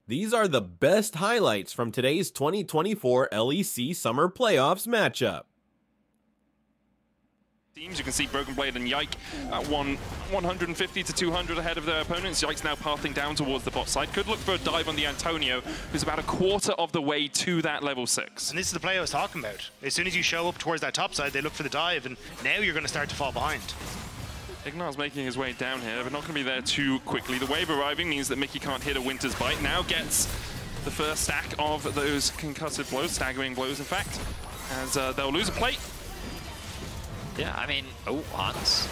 These are the best highlights from today's 2024 LEC Summer Playoffs matchup. Teams, you can see Broken Blade and Yike at 150 to 200 ahead of their opponents. Yike's now pathing down towards the bot side. Could look for a dive on the Antonio, who's about a quarter of the way to that level 6. And this is the play I was talking about. As soon as you show up towards that top side, they look for the dive, and now you're going to start to fall behind. Ignar's making his way down here, but not going to be there too quickly. The wave arriving means that Mickey can't hit a Winter's Bite. Now gets the first stack of those concussive blows, staggering blows in fact, as they'll lose a plate. Yeah, I mean, oh, Hans.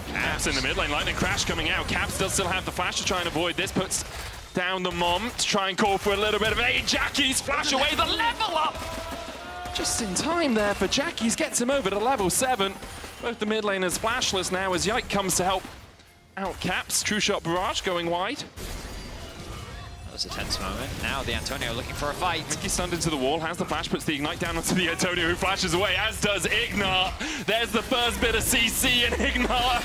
Caps in the mid lane, Lightning Crash coming out. Caps does still have the flash to try and avoid this, puts down the Mom to try and call for a little bit of aid. Jackie's flash away, the level up! Just in time there for Jackie's, gets him over to level 7. Both the mid laners flashless now as Yike comes to help out Caps. True Shot Barrage going wide. That was a tense moment. Now the Antonio looking for a fight. Mickey stunned into the wall, has the flash, puts the Ignite down onto the Antonio, who flashes away, as does Ignar. There's the first bit of CC, and Ignar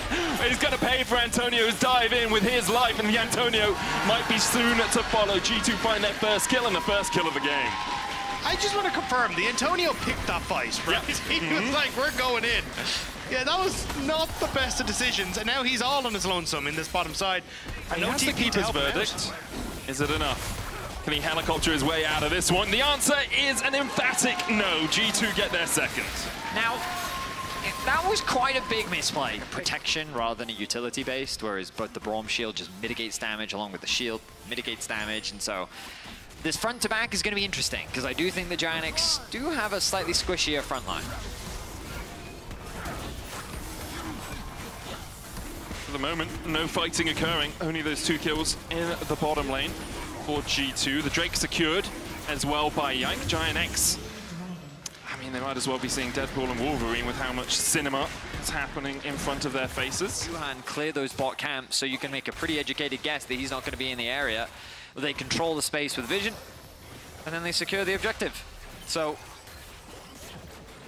is going to pay for Antonio's dive in with his life, and the Antonio might be soon to follow. G2 find their first kill and the first kill of the game. I just want to confirm, the Antonio picked that fight, right? Yep. He was like, we're going in. Yeah, that was not the best of decisions, and now he's all on his lonesome in this bottom side. And no TP to his verdict. Is it enough? Can he helicopter his way out of this one? The answer is an emphatic no. G2 get their second. Now, that was quite a big misplay. Protection rather than a utility based, whereas both the Braum shield just mitigates damage along with the shield mitigates damage, and so this front to back is going to be interesting because I do think the GIANTX do have a slightly squishier front line. For the moment, no fighting occurring, only those 2 kills in the bottom lane for G2. The Drake secured as well by Yike. GIANTX, I mean, they might as well be seeing Deadpool and Wolverine with how much cinema is happening in front of their faces. Juhan clear those bot camps so you can make a pretty educated guess that he's not going to be in the area. They control the space with vision, and then they secure the objective. So,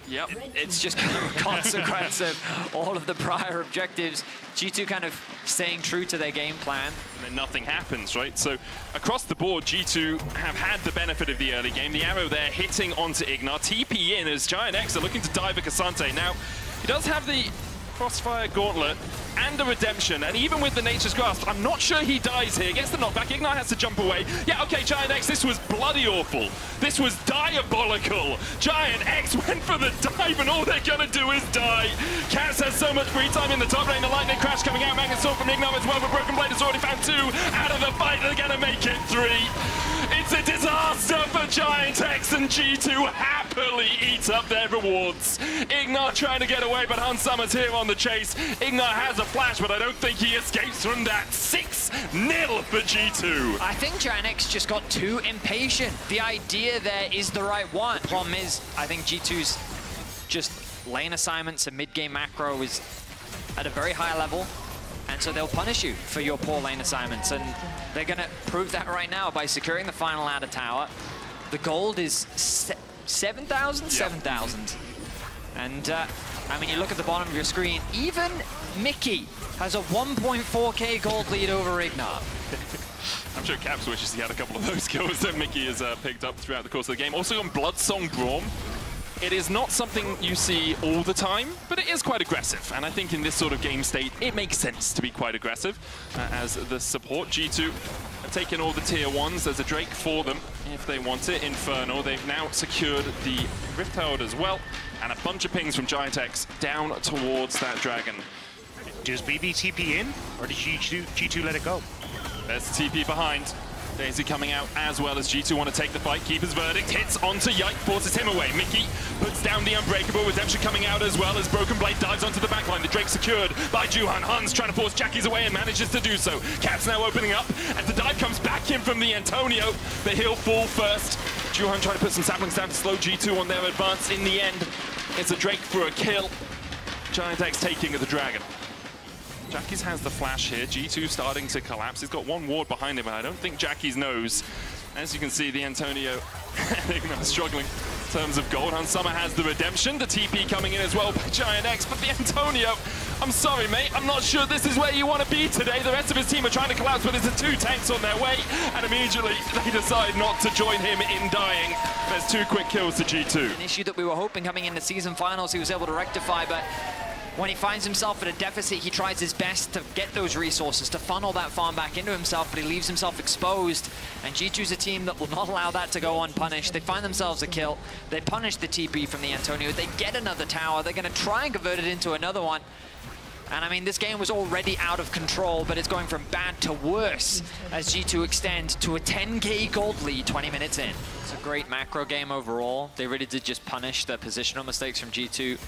yep, it's just a consequence of all of the prior objectives. G2 kind of staying true to their game plan. And then nothing happens, right? So across the board, G2 have had the benefit of the early game. The arrow there hitting onto Ignar. TP in as GIANTX are looking to dive at Cassante. Now, he does have the Crossfire Gauntlet and a Redemption, and even with the Nature's Grasp, I'm not sure he dies here. Gets the knockback, Ignar has to jump away. Yeah, okay, GIANTX, this was bloody awful. This was diabolical. GIANTX went for the dive, and all they're gonna do is die. Cass has so much free time in the top lane. The Lightning Crash coming out, Magnet Sword from Ignar as well, but Broken Blade has already found 2 out of the fight. They're gonna make it 3. It's a disaster for GIANTX, and G2 happily eat up their rewards. Ignar trying to get away, but Hans Summer's here on the chase. Ignar has a flash, but I don't think he escapes from that. 6-0 for G2. I think GIANTX just got too impatient. The idea there is the right one. Problem is, I think G2's just lane assignments and mid-game macro is at a very high level, and so they'll punish you for your poor lane assignments, and they're going to prove that right now by securing the final ladder tower. The gold is 7,000? Yep. 7,000. And, I mean, you look at the bottom of your screen, even Mickey has a 1.4k gold lead over Ignar. I'm sure Caps wishes he had a couple of those kills that Mickey has picked up throughout the course of the game. Also on Bloodsong Braum, it is not something you see all the time, but it is quite aggressive. And I think in this sort of game state, it makes sense to be quite aggressive as the support. G2 have taken all the tier 1s. There's a Drake for them if they want it. Inferno, they've now secured the Rift Herald as well. And a bunch of pings from GIANTX down towards that dragon. Does BB TP in, or did G2 let it go? There's the TP behind. Daisy coming out as well as G2 want to take the fight. Keeper's verdict hits onto Yike, forces him away. Mickey puts down the Unbreakable. Redemption coming out as well as Broken Blade dives onto the backline. The Drake secured by Juhan. Hans trying to force Jackie's away and manages to do so. Caps now opening up as the dive comes back in from the Antonio. But he'll fall first. Juhan trying to put some saplings down to slow G2 on their advance. In the end, it's a Drake for a kill. GIANTX taking the dragon. Jackie's has the flash here. G2 starting to collapse. He's got 1 ward behind him, and I don't think Jackie's knows. As you can see, the Antonio struggling in terms of gold. Hans Summer has the redemption. The TP coming in as well by GIANTX, but the Antonio I'm sorry, mate. I'm not sure this is where you want to be today. The rest of his team are trying to collapse, but there's 2 tanks on their way, and immediately they decide not to join him in dying. There's 2 quick kills to G2. An issue that we were hoping coming into season finals he was able to rectify, but when he finds himself at a deficit, he tries his best to get those resources, to funnel that farm back into himself, but he leaves himself exposed. And G2's a team that will not allow that to go unpunished. They find themselves a kill. They punish the TP from the Antonio. They get another tower. They're going to try and convert it into another one. And I mean, this game was already out of control, but it's going from bad to worse as G2 extend to a 10k gold lead 20 minutes in. It's a great macro game overall. They really did just punish the positional mistakes from GX,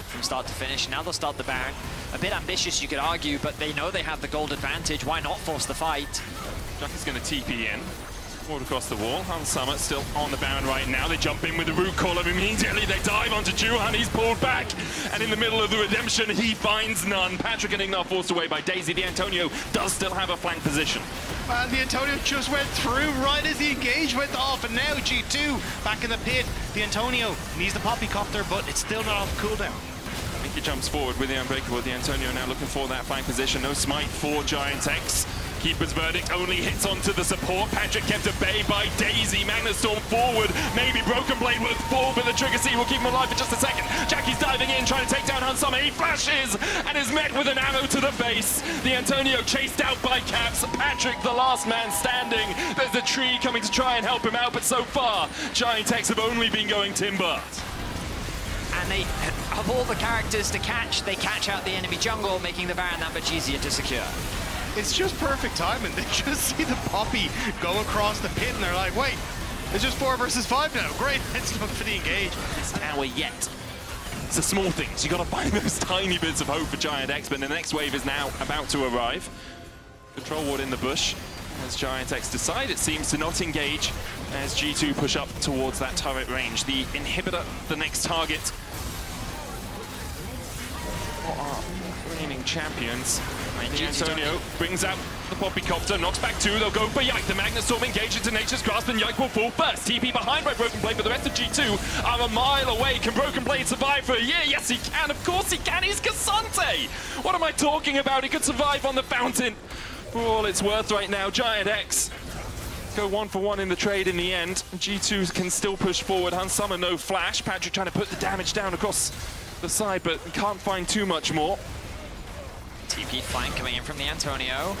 from start to finish. Now they'll start the bang. A bit ambitious, you could argue, but they know they have the gold advantage. Why not force the fight? Jack is going to TP in. Forward across the wall. Summit still on the bound right now. They jump in with the root caller immediately. They dive onto Juhan. He's pulled back. And in the middle of the redemption, he finds none. Patrick and Ignar forced away by Daisy. The Antonio does still have a flank position. And the Antonio just went through right as the engage went off. And now G2 back in the pit. The Antonio needs the poppy copter, but it's still not off cooldown. I think he jumps forward with the Unbreakable. The Antonio now looking for that flank position. No smite for GIANTX. Keeper's verdict only hits onto the support. Patrick kept at bay by Daisy. Magnastorm forward. Maybe Broken Blade will fall, but the Trigger C will keep him alive for just a second. Jackie's diving in, trying to take down Hansama. He flashes and is met with an arrow to the face. The Antonio chased out by Caps. Patrick, the last man standing. There's a tree coming to try and help him out, but so far, GIANTX have only been going timber. And they, of all the characters to catch, they catch out the enemy jungle, making the Baron that much easier to secure. It's just perfect timing. They just see the poppy go across the pit and they're like, wait, it's just 4 versus 5 now. Great, let's look for the engage. It's an hour yet. It's the small things. You got to find those tiny bits of hope for GIANTX, but the next wave is now about to arrive. Control ward in the bush. As GIANTX decide, it seems to not engage as G2 push up towards that turret range. The inhibitor, the next target. What are reigning champions? And the Antonio brings out the Poppycopter, knocks back 2, they'll go for Yike. The Magnastorm engage into Nature's Grasp, and Yike will fall first. TP behind by Broken Blade, but the rest of G2 are a mile away. Can Broken Blade survive for a year? Yes, he can. Of course he can. He's Cassante. What am I talking about? He could survive on the fountain. For all it's worth right now, GIANTX go 1 for 1 in the trade in the end. G2 can still push forward. Hansama no flash. Patrick trying to put the damage down across the side, but can't find too much more. TP flank coming in from the Antonio.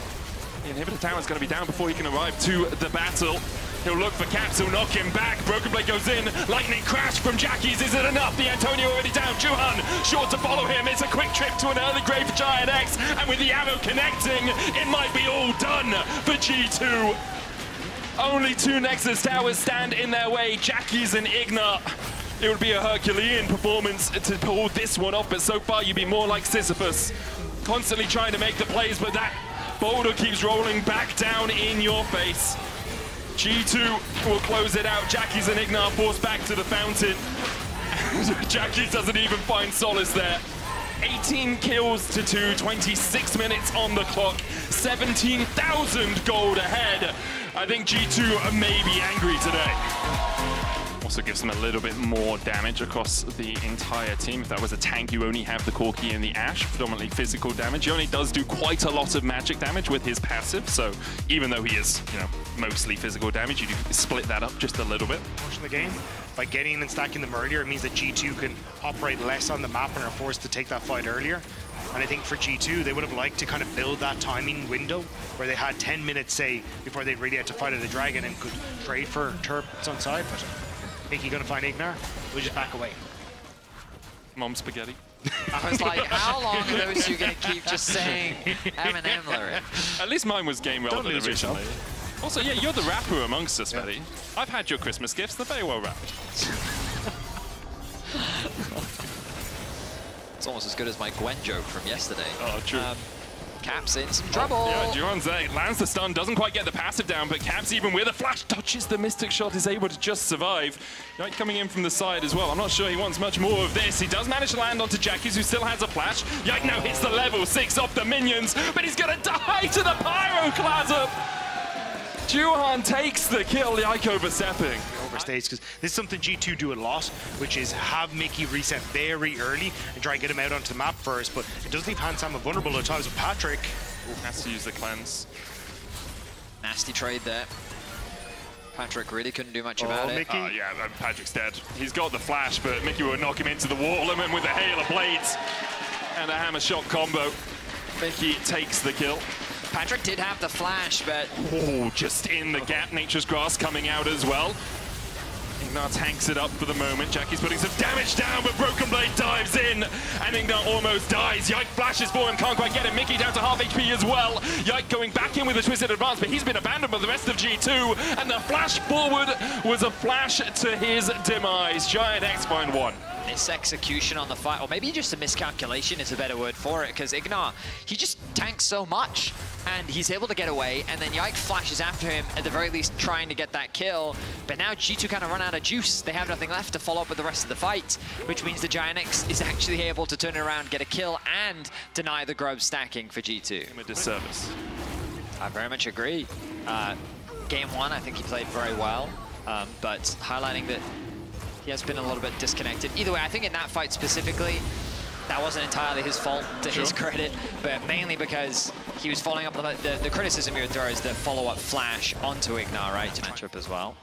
The inhibitor tower is going to be down before he can arrive to the battle. He'll look for Caps, he'll knock him back. Broken Blade goes in. Lightning crash from Jackie's. Is it enough? The Antonio already down. Juhan short to follow him. It's a quick trip to an early grave for GIANTX. And with the arrow connecting, it might be all done for G2. Only 2 Nexus towers stand in their way. Jackie's and Ignar. It would be a Herculean performance to pull this one off, but so far you'd be more like Sisyphus. Constantly trying to make the plays, but that boulder keeps rolling back down in your face. G2 will close it out. Jackie's and Ignar forced back to the fountain. Jackie's doesn't even find solace there. 18 kills to 2, 26 minutes on the clock, 17,000 gold ahead. I think G2 may be angry today. Also gives them a little bit more damage across the entire team. If that was a tank, you only have the Corki and the Ashe, predominantly physical damage. He only does do quite a lot of magic damage with his passive, so even though he is, you know, mostly physical damage, you do split that up just a little bit. Pushing the game by getting in and stacking them earlier, it means that G2 can operate less on the map and are forced to take that fight earlier. And I think for G2, they would have liked to kind of build that timing window where they had 10 minutes, say, before they really had to fight at the dragon and could trade for turrets on side. But I think you're going to find Ignar. We'll just back away. Mom spaghetti. I was like, how long are those two going to keep just saying Eminem lyrics? At least mine was game relevant originally. Also, yeah, you're the rapper amongst us, Betty. I've had your Christmas gifts. They're very well wrapped. It's almost as good as my Gwen joke from yesterday. Oh, true. Caps in some trouble. Yeah, Juhan's there. Lands the stun, doesn't quite get the passive down, but Caps, even with a flash, dodges the Mystic Shot, is able to just survive. Yike coming in from the side as well. I'm not sure he wants much more of this. He does manage to land onto Jackie's, who still has a flash. Yike now hits the level 6 off the minions, but he's going to die to the Pyroclasm. Juhan takes the kill, Yike overstepping. overstays, because this is something G2 do a lot, which is have Mickey reset very early and try and get him out onto the map first, but it does leave Hans Sama vulnerable at times with Patrick. Has to use the cleanse. Nasty trade there. Patrick really couldn't do much about it. Mickey. Yeah, Patrick's dead. He's got the flash, but Mickey will knock him into the wall, and then with a hail of blades and a hammer shot combo, Mickey takes the kill. Patrick did have the flash, but... Oh, just in the gap. Nature's Grass coming out as well. Ignar tanks it up for the moment. Jackie's putting some damage down, but Broken Blade dives in, and Ignar almost dies. Yike flashes for him, can't quite get him. Mickey down to half HP as well. Yike going back in with a twisted advance, but he's been abandoned by the rest of G2, and the flash forward was a flash to his demise. GIANTX find one. Misexecution on the fight, or maybe just a miscalculation is a better word for it, because Ignar, he just tanks so much, and he's able to get away, and then Yike flashes after him, at the very least trying to get that kill. But now G2 kind of run out of juice. They have nothing left to follow up with the rest of the fight, which means the GIANTX is actually able to turn it around, get a kill, and deny the Grub stacking for G2. A disservice. I very much agree. Game one, I think he played very well, but highlighting that he has been a little bit disconnected. Either way, I think in that fight specifically, that wasn't entirely his fault, to his credit, but mainly because he was following up on the criticism he would throw is the follow-up flash onto Ignar, right, to match up as well.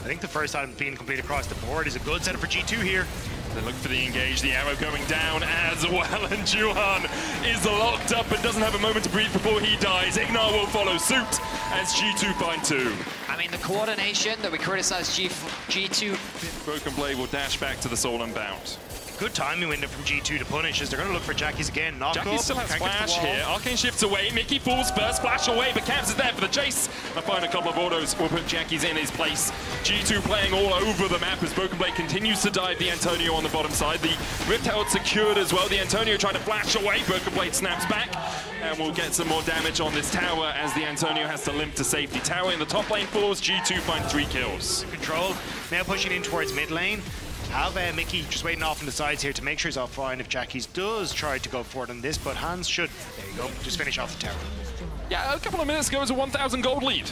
I think the first item being complete across the board is a good setup for G2 here. They look for the engage, the arrow going down as well, and Juhan is locked up and doesn't have a moment to breathe before he dies. Ignar will follow suit as G2 find two. I mean, the coordination that we criticized G2... Broken Blade will dash back to the Soul Unbound. Good timing window from G2 to punish as they're going to look for Jackie's again. Knock Jackie up, still has can't get to the flash wall. here. Arcane shifts away. Mickey falls first. Flash away, but Cavs is there for the chase. I find a couple of autos will put Jackie's in his place. G2 playing all over the map as Broken Blade continues to dive the Antonio on the bottom side. The Rift Herald secured as well. The Antonio trying to flash away. Broken Blade snaps back. And we'll get some more damage on this tower as the Antonio has to limp to safety. Tower in the top lane falls. G2 find 3 kills. Control. Now pushing in towards mid lane. Have Mickey just waiting off on the sides here to make sure he's offline if Jackie's does try to go forward on this, but Hans should, there you go, just finish off the tower. Yeah, a couple of minutes ago, it was a 1,000 gold lead.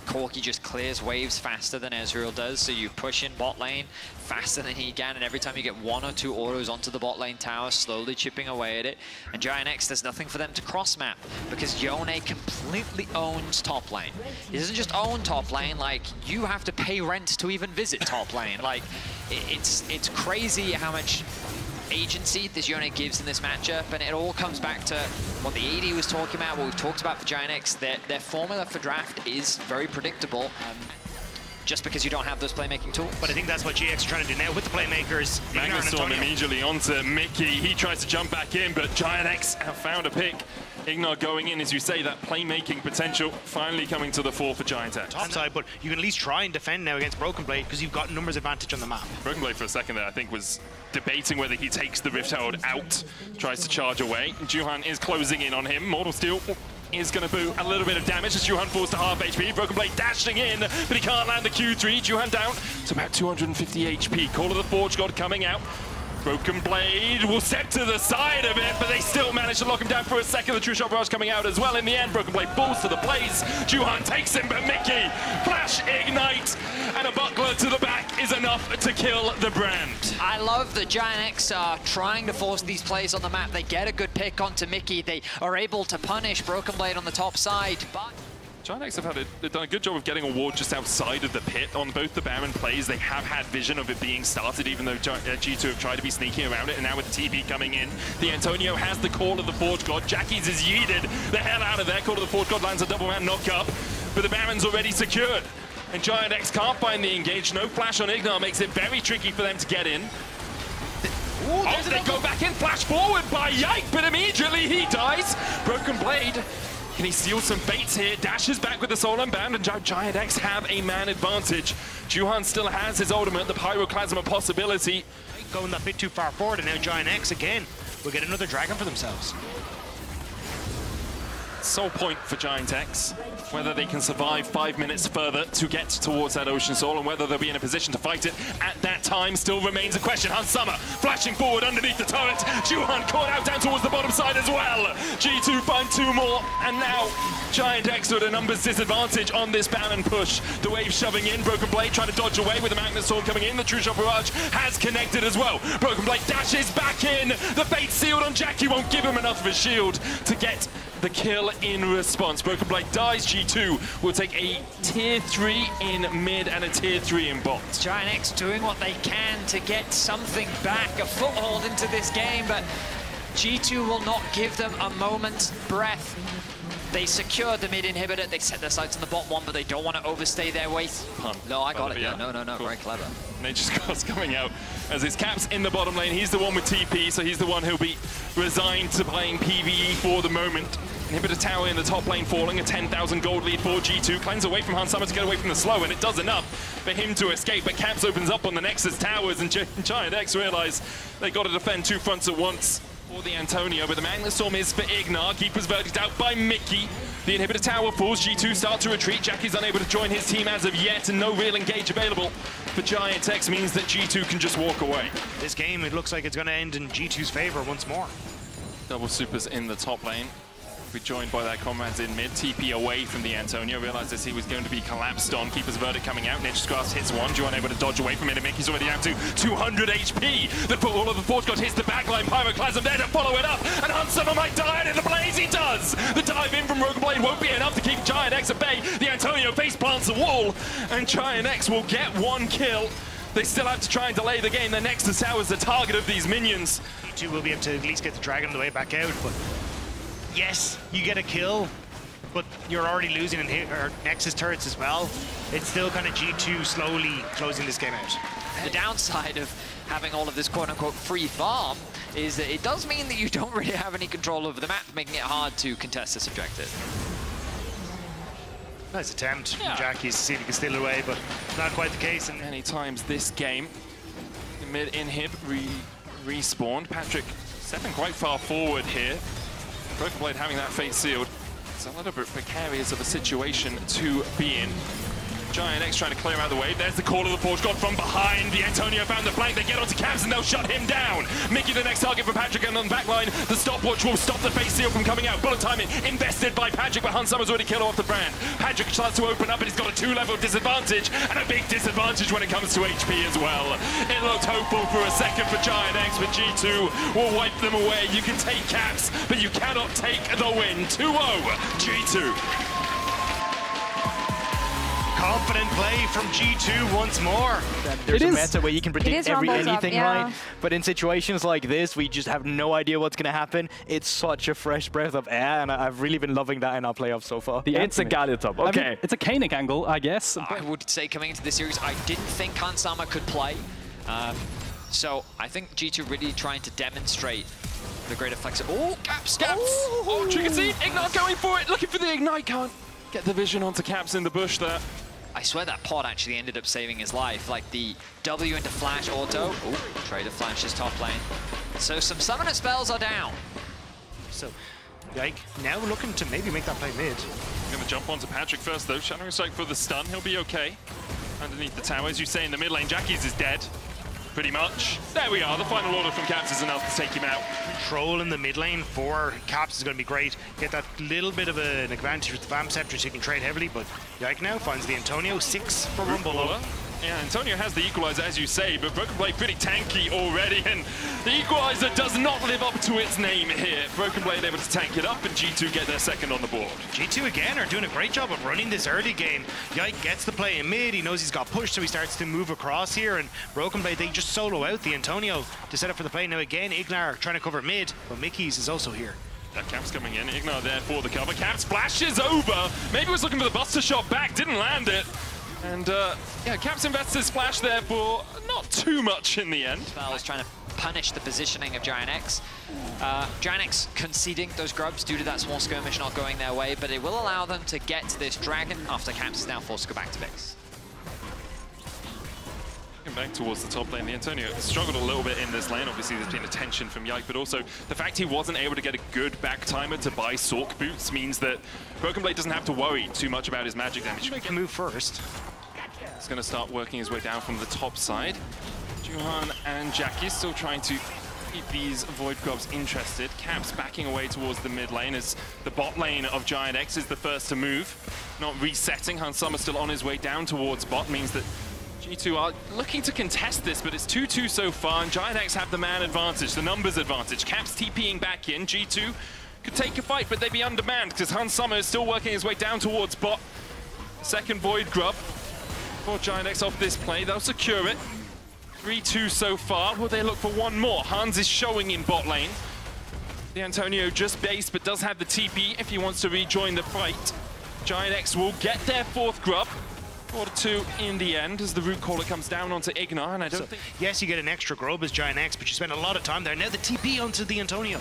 Corki just clears waves faster than Ezreal does, so you push in bot lane faster than he can, and every time you get 1 or 2 autos onto the bot lane tower, slowly chipping away at it. And GIANTX, there's nothing for them to cross map, because Yone completely owns top lane. He doesn't just own top lane, like, you have to pay rent to even visit top lane. Like, it's crazy how much agency this Yone gives in this matchup, and it all comes back to what the AD was talking about, what we've talked about for GIANTX. Their formula for draft is very predictable, just because you don't have those playmaking tools. But I think that's what GX is trying to do now with the playmakers. Magnustorm immediately onto Mickey. He tries to jump back in, but GIANTX have found a pick. Ignar going in, as you say, that playmaking potential finally coming to the fore for GIANTX. Top side, but you can at least try and defend now against Broken Blade because you've got numbers advantage on the map. Broken Blade for a second there, I think, was debating whether he takes the Rift Herald out, tries to charge away. Juhan is closing in on him. Mortal Steel is going to do a little bit of damage as Juhan falls to half HP. Broken Blade dashing in, but he can't land the Q3. Juhan down to about 250 HP. Call of the Forge God coming out. Broken Blade will step to the side of it, but they still manage to lock him down for a second. The True Shot Barrage coming out as well. In the end, Broken Blade falls to the blaze. Juhan takes him, but Mickey, Flash Ignite, and a buckler to the back is enough to kill the brand. I love that GIANTX are trying to force these plays on the map. They get a good pick onto Mickey. They are able to punish Broken Blade on the top side, but... GIANTX have they've done a good job of getting a ward just outside of the pit. On both the Baron plays, they have had vision of it being started, even though G2 have tried to be sneaky around it. And now with the TP coming in, the Antonio has the Call of the Forge God. Jackie's is yeeted the hell out of there. Call of the Forge God lands a double man knock up, but the Baron's already secured. And GIANTX can't find the engage. No flash on Ignar makes it very tricky for them to get in. They go back in, flash forward by Yike, but immediately he dies. Broken Blade. Can he steal some baits here? Dashes back with the Soul Unbound, and GIANTX have a man advantage. Juhan still has his ultimate, the Pyroclasm a possibility. Going that bit too far forward, and now GIANTX again will get another dragon for themselves. Soul point for GIANTX. whether they can survive 5 minutes further to get towards that Ocean Soul, and whether they'll be in a position to fight it at that time still remains a question. Hansama flashing forward underneath the turret. Juhan caught out down towards the bottom side as well. G2 find 2 more, and now GIANTX with a numbers disadvantage on this Baron push. The wave shoving in, Broken Blade trying to dodge away with the Magnet Sword coming in. The True Shot Barrage has connected as well. Broken Blade dashes back in. The fate sealed on Jackie won't give him enough of a shield to get the kill in response. Broken Blade dies. G2 will take a tier 3 in mid and a tier 3 in bot. GIANTX doing what they can to get something back, a foothold into this game, but G2 will not give them a moment's breath. They secured the mid inhibitor, they set their sights on the bot one, but they don't want to overstay their weight. No, I got it, yeah. No, cool. Very clever. Nature's Cross coming out as his Caps in the bottom lane. He's the one with TP, so he's the one who'll be resigned to playing PvE for the moment. Inhibitor tower in the top lane falling, a 10,000 gold lead for G2. Cleanse away from Hansama to get away from the slow, and it does enough for him to escape, but Caps opens up on the Nexus towers, and GIANTX realize they got to defend 2 fronts at once. For the Antonio, but the Magnet Storm is for Ignar. Keeper's Verdict out by Mickey. The inhibitor tower falls. G2 start to retreat. Jackie's unable to join his team as of yet, and no real engage available for GIANTX means that G2 can just walk away. This game, it looks like it's going to end in G2's favor once more. Double supers in the top lane. Be joined by their comrades in mid. TP away from the Antonio. Realized as he was going to be collapsed on. Keeper's Verdict coming out. Nature's Grasp hits one. Juan able to dodge away from it. And Mickey's already down to 200 HP. The all of the Force God hits the backline. Pyroclasm there to follow it up. And Hansama might die, and in the blaze he does. The dive in from Broken Blade won't be enough to keep GIANTX at bay. The Antonio face plants the wall, and GIANTX will get 1 kill. They still have to try and delay the game. Their Nexus Tower is the target of these minions. G2 will be able to at least get the Dragon on the way back out, but yes, you get a kill, but you're already losing in Nexus turrets as well. It's still kind of G2 slowly closing this game out. The downside of having all of this quote-unquote free farm is that it does mean that you don't really have any control over the map, making it hard to contest this objective. Nice attempt from Jackie to see if he can steal it away, but not quite the case. And many times this game, the mid inhib respawned. Patrick stepping quite far forward here. Broken Blade having that fate sealed. It's a little bit precarious of a situation to be in. GIANTX trying to clear out the way. There's the call of the Forge God from behind. The Antonio found the flank. They get onto Caps and they'll shut him down. Mickey the next target for Patrick, and on the back line, the stopwatch will stop the face seal from coming out. Bullet timing invested by Patrick, but Hansama's already killed off the brand. Patrick starts to open up, and he's got a 2-level disadvantage, and a big disadvantage when it comes to HP as well. It looked hopeful for a second for GIANTX, but G2 will wipe them away. You can take Caps, but you cannot take the win. 2-0, G2. Confident play from G2 once more. There's a meta where you can predict anything, yeah. right? But in situations like this, we just have no idea what's going to happen. It's such a fresh breath of air, and I've really been loving that in our playoffs so far. It's a Galio top. Okay. I mean, it's a Koenig angle, I guess. I would say coming into this series, I didn't think Hansama could play. So I think G2 really trying to demonstrate the greater flexibility. Oh, Caps! Oh, Trigger Seed! Ignite going for it! Looking for the Ignite, can't get the vision onto Caps in the bush there. I swear that pod actually ended up saving his life, like the W into flash auto. Oh, Trader flashes top lane. So some summoner spells are down. So, Yike now looking to maybe make that play mid. Going to jump onto Patrick first though. Shattering Strike for the stun. He'll be okay. Underneath the tower, as you say in the mid lane, Jackie's is dead. Pretty much. There we are. The final order from Caps is enough to take him out. Control in the mid lane for Caps is going to be great. Get that little bit of an advantage with the Vamp Scepter so he can trade heavily, but Yike now finds the Antonio. 6 for Rumble. Yeah, Antonio has the equalizer, as you say, but Broken Blade pretty tanky already, and the equalizer does not live up to its name here. Broken Blade able to tank it up, and G2 get their second on the board. G2 again are doing a great job of running this early game. Yike gets the play in mid, he knows he's got pushed, so he starts to move across here, and Broken Blade, they just solo out the Antonio to set up for the play. Now again, Ignar trying to cover mid, but Mickey's is also here. That Caps coming in, Ignar there for the cover. Caps flashes over, maybe was looking for the Buster shot back, didn't land it. And yeah, Caps invests his flash there for not too much in the end. Val is trying to punish the positioning of GIANTX. GIANTX conceding those grubs due to that small skirmish not going their way, but it will allow them to get to this dragon after Caps is now forced to go back to base. Going back towards the top lane, the Antonio struggled a little bit in this lane. Obviously, there's been attention from Yike, but also the fact he wasn't able to get a good back timer to buy Sork boots means that Broken Blade doesn't have to worry too much about his magic damage. He can move first. He's going to start working his way down from the top side. Juhan and Jackie still trying to keep these Void Grubs interested. Caps backing away towards the mid lane as the bot lane of GIANTX is the first to move. Not resetting. Hans Summer still on his way down towards bot, means that G2 are looking to contest this, but it's 2-2 so far, and GIANTX have the man advantage, the numbers advantage. Caps TPing back in. G2 could take a fight, but they'd be undermanned because Hans Summer is still working his way down towards bot. Second Void Grub for GIANTX off this play. They'll secure it. 3-2 so far. Will they look for one more? Hans is showing in bot lane. The Antonio just based, but does have the TP if he wants to rejoin the fight. GIANTX will get their fourth grub. 4-2 in the end as the root caller comes down onto Ignar, and I don't think... Yes, you get an extra grub as GIANTX, but you spend a lot of time there. Now the TP onto the Antonio.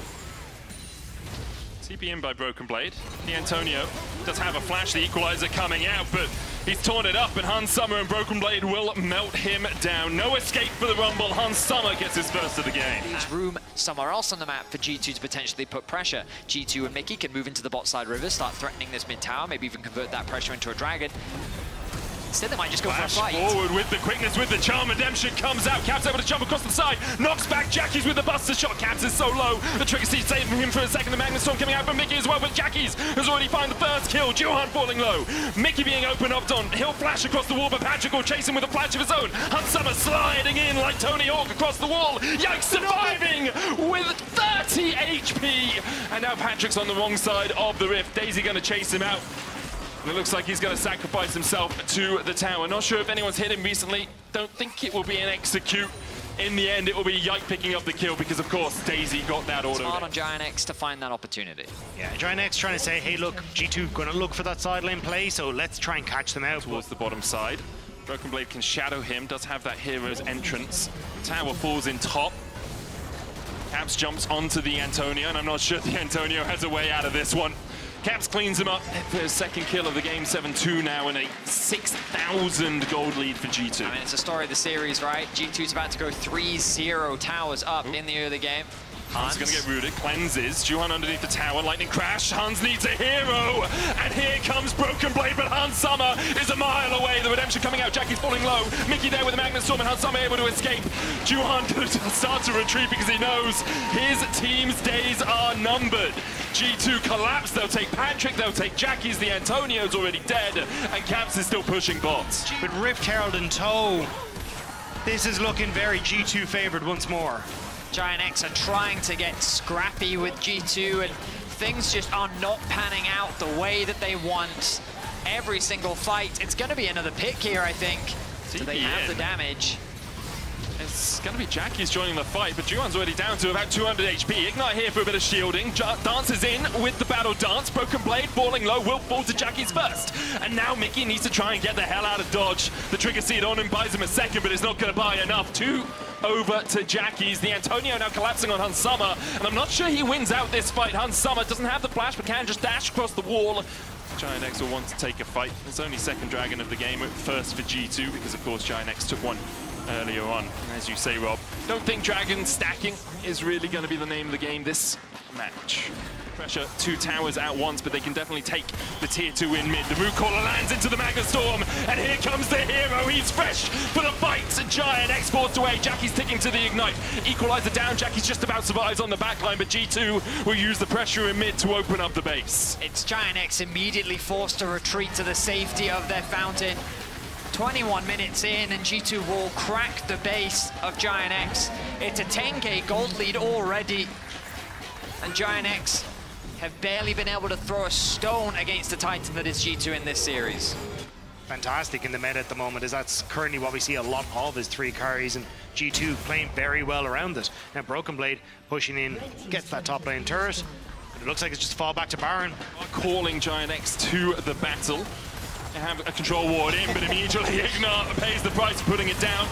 TP in by Broken Blade. The Antonio does have a flash, the equalizer coming out, but he's torn it up, and Hans Summer and Broken Blade will melt him down. No escape for the Rumble. Hans Summer gets his first of the game. There's room somewhere else on the map for G2 to potentially put pressure. G2 and Mickey can move into the bot side river, start threatening this mid tower, maybe even convert that pressure into a dragon. Instead, they might just go for a fight. Forward with the quickness, with the charm. Redemption comes out. Caps able to jump across the side. Knocks back Jackie's with the buster shot. Caps is so low. The trigger seed saving him for a second. The Magnet Storm coming out from Mickey as well, but Jackie's has already found the first kill. Juhan falling low. Mickey being opened up on. He'll flash across the wall, but Patrick will chase him with a flash of his own. Hans Summer sliding in like Tony Hawk across the wall. Yikes, surviving with 30 HP. And now Patrick's on the wrong side of the rift. Daisy going to chase him out. And it looks like he's going to sacrifice himself to the tower. Not sure if anyone's hit him recently. Don't think it will be an execute. In the end, it will be Yike picking up the kill because, of course, Daisy got that auto. It's hard on GIANTX to find that opportunity. Yeah, GIANTX trying to say, hey, look, G2 going to look for that side lane play, so let's try and catch them out. Towards the bottom side. Broken Blade can shadow him, does have that hero's entrance. Tower falls in top. Caps jumps onto the Antonio, and I'm not sure the Antonio has a way out of this one. Caps cleans him up for his second kill of the game, 7-2 now, and a 6,000 gold lead for G2. I mean, it's a story of the series, right? G2's about to go 3-0 towers up in the early game. Hans is going to get rooted, cleanses. Juhan underneath the tower, lightning crash. Hans needs a hero, and here comes Broken Blade, but Hans Summer is a mile away. The redemption coming out, Jackie's falling low. Mickey there with the Magnet Storm, and Hans Summer able to escape. Juhan could start to retreat because he knows his team's days are numbered. G2 collapse, they'll take Patrick, they'll take Jackie's, the Antonio's already dead, and Caps is still pushing bots. With Rift Herald in tow, this is looking very G2 favored once more. GIANTX are trying to get scrappy with G2, and things just are not panning out the way that they want. Every single fight, it's going to be another pick here, I think. Do they have the damage? It's going to be Jackie's joining the fight, but Juhan's already down to about 200 HP. Ignite here for a bit of shielding. Dances in with the battle dance. Broken Blade falling low will fall to Jackie's first. And now Mickey needs to try and get the hell out of dodge. The trigger seed on him buys him a second, but it's not going to buy enough. 2 over to Jackie's. The Antonio now collapsing on Hans Summer, and I'm not sure he wins out this fight. Hans Summer doesn't have the flash, but can just dash across the wall. GIANTX will want to take a fight. It's only second dragon of the game, first for G2, because of course GIANTX took one earlier on. As you say, Rob, don't think dragon stacking is really going to be the name of the game this match. Pressure 2 towers at once, but they can definitely take the tier 2 in mid. The root caller lands into the Magnet Storm, and here comes the hero. He's fresh for the fight. GIANTX forced away. Jackie's ticking to the ignite. Equalizer down. Jackie's just about survives on the backline, but G2 will use the pressure in mid to open up the base. It's GIANTX immediately forced to retreat to the safety of their fountain. 21 minutes in, and G2 will crack the base of GIANTX. It's a 10k gold lead already, and GIANTX have barely been able to throw a stone against the Titan that is G2 in this series. Fantastic in the meta at the moment, as that's currently what we see a lot of, is 3 carries, and G2 playing very well around it. Now Broken Blade pushing in, gets that top lane turret, but it looks like it's just a fall back to Baron. Calling GIANTX to the battle. They have a control ward in, but immediately Ignar pays the price for putting it down.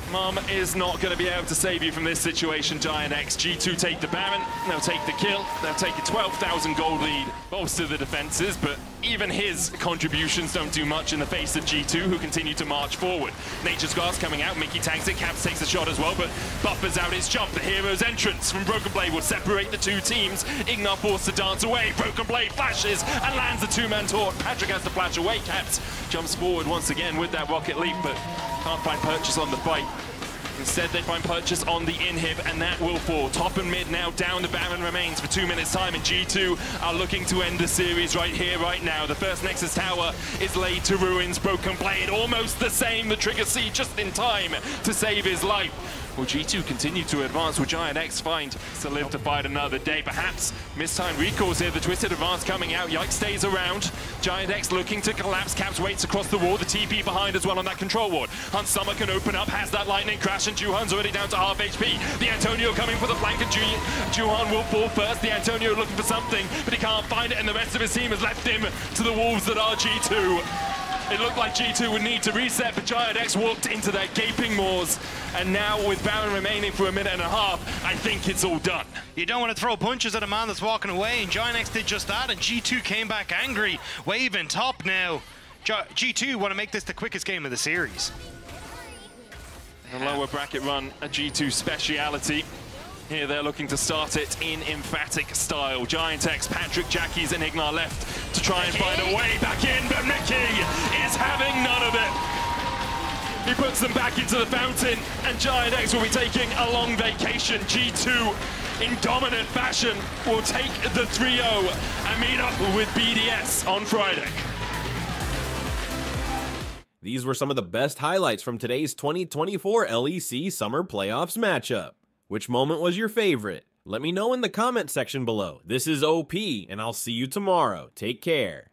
Mom is not going to be able to save you from this situation, GIANTX. G2 take the Baron, they'll take the kill, they'll take a 12,000 gold lead. Bolster the defenses, but even his contributions don't do much in the face of G2, who continue to march forward. Nature's Glass coming out, Mickey tanks it, Caps takes a shot as well, but buffers out his jump. The hero's entrance from Broken Blade will separate the two teams. Ignar forced to dance away, Broken Blade flashes and lands the two-man taunt. Patrick has to flash away, Caps jumps forward once again with that rocket leap, but can't find purchase on the fight. Instead, they find purchase on the inhib, and that will fall. Top and mid now down. The Baron remains for 2 minutes time, and G2 are looking to end the series right here, right now. The first Nexus Tower is laid to ruins. Broken Blade almost the same. The Trigger C just in time to save his life. Will G2 continue to advance? Will GIANTX find to live to fight another day? Perhaps mistimed recalls here. The Twisted Advance coming out. Yike stays around. GIANTX looking to collapse. Caps waits across the wall. The TP behind as well on that control ward. Hunt's summer can open up. Has that lightning crash, and Juhan's already down to half HP. The Antonio coming for the flank, and Juhan will fall first. The Antonio looking for something, but he can't find it, and the rest of his team has left him to the wolves that are G2. It looked like G2 would need to reset, but GIANTX walked into their gaping maws. And now with Baron remaining for a minute and a half, I think it's all done. You don't want to throw punches at a man that's walking away, and GIANTX did just that, and G2 came back angry. Wave in top now. G2 want to make this the quickest game of the series. A lower bracket run, a G2 speciality. Here they're looking to start it in emphatic style. GIANTX, Patrick, Jackies, and Ignar left to try and find a way back in, but Mickey is having none of it. He puts them back into the fountain, and GIANTX will be taking a long vacation. G2, in dominant fashion, will take the 3-0 and meet up with BDS on Friday. These were some of the best highlights from today's 2024 LEC Summer Playoffs matchup. Which moment was your favorite? Let me know in the comment section below. This is OP, and I'll see you tomorrow. Take care.